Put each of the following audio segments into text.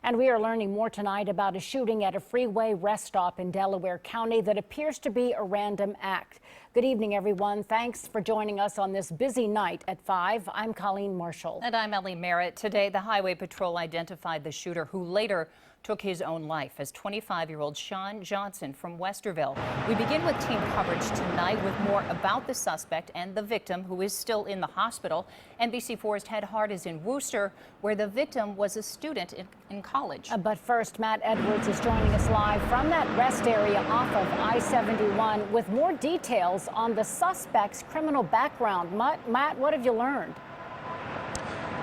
And we are learning more tonight about a shooting at a freeway rest stop in Delaware County that appears to be a random act. Good evening, everyone. Thanks for joining us on this busy night at 5. I'm Colleen Marshall. And I'm Ellie Merritt. Today, the Highway Patrol identified the shooter who later took his own life as 25-year-old Sean Johnson from Westerville. We begin with team coverage tonight with more about the suspect and the victim, who is still in the hospital. NBC4's Ted Hart is in Worcester, where the victim was a student in college. But first, Matt Edwards is joining us live from that rest area off of I-71 with more details on the suspect's criminal background. Matt, what have you learned?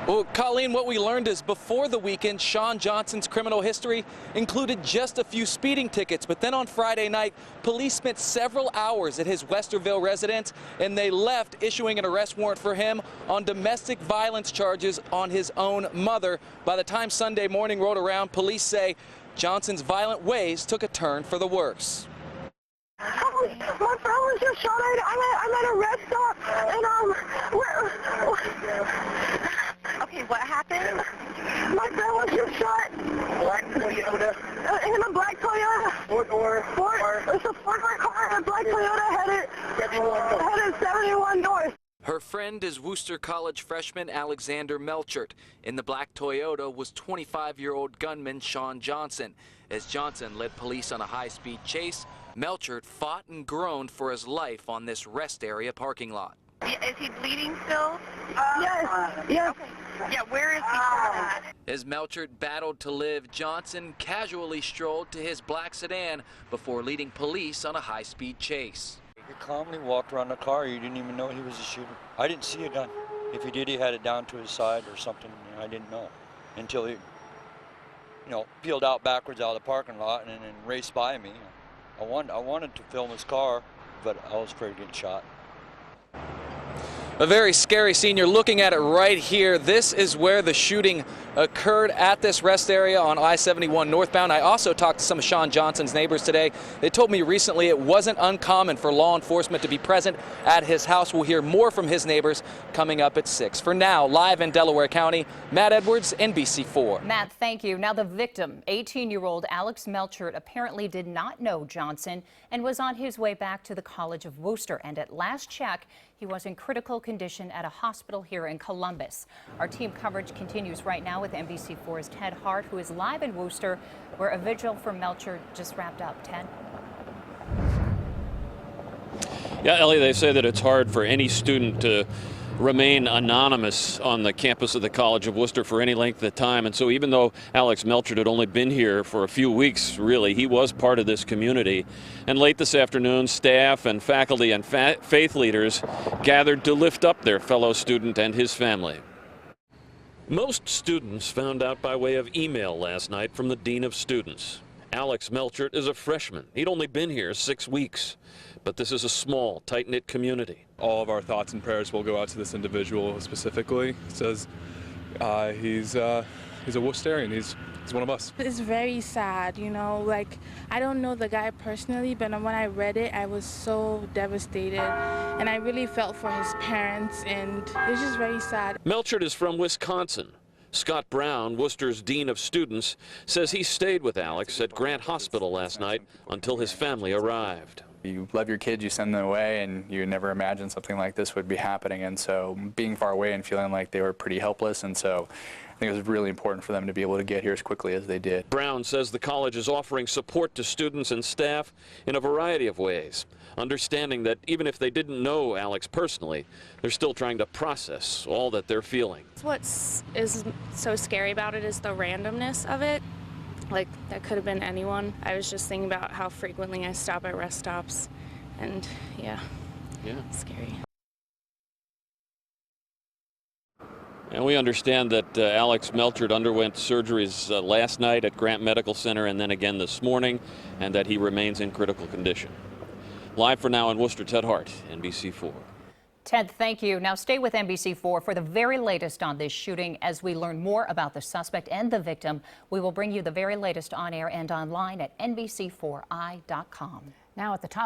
Well, Colleen, what we learned is before the weekend, Sean Johnson's criminal history included just a few speeding tickets. But then on Friday night, police spent several hours at his Westerville residence, and they left issuing an arrest warrant for him on domestic violence charges on his own mother. By the time Sunday morning rolled around, police say Johnson's violent ways took a turn for the worse. My friend was just shot. I'm at a rest stop, and Okay, what happened? My friend was just shot. Black Toyota. In a black Toyota. Four-door. It's a four-door car and a black Toyota headed 71 north. Her friend is Worcester College freshman Alexander Melchert. In the black Toyota was 25-year-old gunman Sean Johnson. As Johnson led police on a high-speed chase, Melchert fought and groaned for his life on this rest area parking lot. Is he bleeding still? Yes. Okay. Yeah, where is he at? As Melchert battled to live, Johnson casually strolled to his black sedan before leading police on a high-speed chase. He calmly walked around the car. You didn't even know he was a shooter. I didn't see a gun. If he did, he had it down to his side or something. I didn't know until he, peeled out backwards out of the parking lot and then raced by me. I wanted to film his car, but I was afraid of getting shot. A very scary scene. You're looking at it right here. This is where the shooting occurred, at this rest area on I-71 northbound. I also talked to some of Sean Johnson's neighbors today. They told me recently it wasn't uncommon for law enforcement to be present at his house. We'll hear more from his neighbors coming up at 6. For now, live in Delaware County, Matt Edwards, NBC4. Matt, thank you. Now, the victim, 18-year-old Alex Melchert, apparently did not know Johnson and was on his way back to the College of Worcester. And at last check, he was in critical condition at a hospital here in Columbus. Our team coverage continues right now with NBC4's Ted Hart, who is live in Worcester, where a vigil for Melchert just wrapped up. Ted? Yeah, Ellie, they say that it's hard for any student to remain anonymous on the campus of the College of Worcester for any length of time. And so even though Alex Melchert had only been here for a few weeks, really, he was part of this community. And late this afternoon, staff and faculty and faith leaders gathered to lift up their fellow student and his family. Most students found out by way of email last night from the Dean of Students. Alex Melchert is a freshman. He'd only been here 6 weeks. But this is a small, tight-knit community. All of our thoughts and prayers will go out to this individual specifically. It says he's a Worcesterian. He's one of us. It's very sad, I don't know the guy personally, but when I read it, I was so devastated, and I really felt for his parents, and it was just very sad. Melchert is from Wisconsin. Scott Brown, Worcester's Dean of Students, says he stayed with Alex at Grant Hospital last night until his family arrived. You love your kids, you send them away, and you never imagine something like this would be happening. And so being far away and feeling like they were pretty helpless, and so I think it was really important for them to be able to get here as quickly as they did. Brown says the college is offering support to students and staff in a variety of ways, understanding that even if they didn't know Alex personally, they're still trying to process all that they're feeling. What is so scary about it is the randomness of it. Like, that could have been anyone. I was just thinking about how frequently I stop at rest stops, and yeah. Scary. And we understand that Alex Melchert underwent surgeries last night at Grant Medical Center and then again this morning, and that he remains in critical condition. Live for now in Worcester, Ted Hart, NBC4. Ted, thank you. Now stay with NBC4 for the very latest on this shooting. As we learn more about the suspect and the victim, we will bring you the very latest on air and online at NBC4i.com. Now at the top.